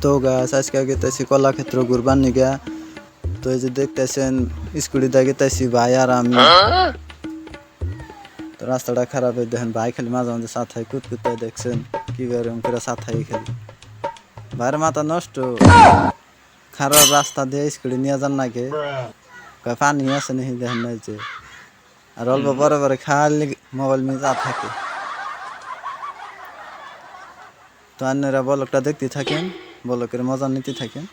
তো গাছ আজকে গেতেছি কলাক্ষেত্র ঘুরবার নিগা। তো এই যে দেখতেছেন স্কুটিতে গেতেছি ভাই আর আমি। তো রাস্তাটা খারাপ, দেখেন ভাই খালি মাঝে মাঝে সাথাই কুতকুতায় দেখছেন কি করে সাথাই খালি ভাইয়ের মাথা নষ্ট। খারাপ রাস্তা দিয়ে স্কুটি নিয়ে যান নাকি পানি আছে নাকি দেখেন না যে, আর অল্প পরে পরে খালি মোবাইল নিয়ে যা থাকে। তো আপনারা বলকটা দেখতে থাকেন, বলকের মজা নিতে থাকেন।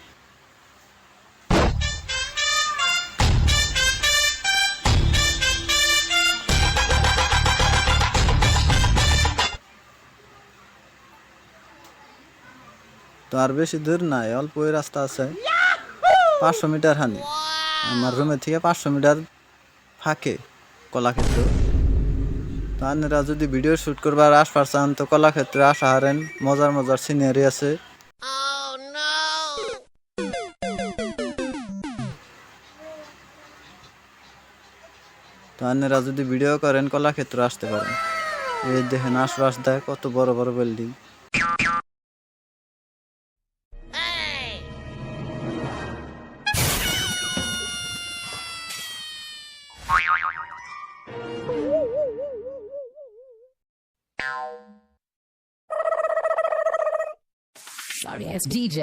তো আর বেশি দূর নাই, অল্প ওই রাস্তা আছে 500 মিটার হানি। আমার রুমের থেকে 500 মিটার ফাঁকে কলাক্ষেত্র। তো আপনারা যদি ভিডিও শ্যুট করবার আসবার চান তো কলাক্ষেত্রে আসা হারেন, মজার মজার সিনারি আছে। তো আপনারা যদি ভিডিও করেন কলাক্ষেত্র আসতে পারেন। এই দেখেন আশপাশ দেয় কত বড় বড় বিল্ডিং। Sorry ass DJ.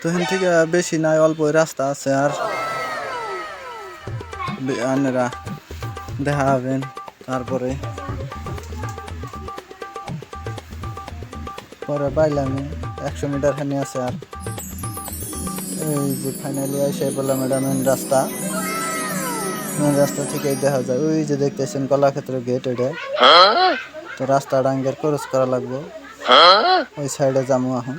তো এখান থেকে বেশি নাই, অল্প রাস্তা আছে। আর আপনারা দেখা হবেন। তারপরে পরে পাইলাম 100 মিটার খানি আছে। আর এই যে ফাইনালি এসে বললাম এটা মেন রাস্তা। মেন রাস্তা থেকেই দেখা যায় ওই যে দেখতেছেন কলাক্ষেত্র গেট। ওইটা তো রাস্তা ডাঙ্গের ক্রস করা লাগবে, ওই সাইডে যাবো। এখন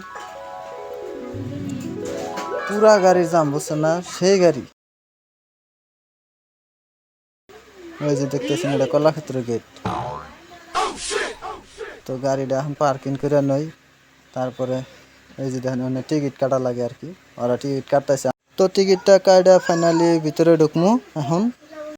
পুরা গাড়ির জাম, বুঝছেন না, সেই গাড়ি। ওই যে দেখতেছেন এটা কলাক্ষেত্র গেট। তো গাড়িটা এখন পার্কিং করে নই। তারপরে এই যে দেখেন ওখানে টিকিট কাটা লাগে আর কি, ওরা টিকিট কাটতেছে। তো টিকিটটা কাটা ফাইনালি ভিতরে ঢুকমু এখন।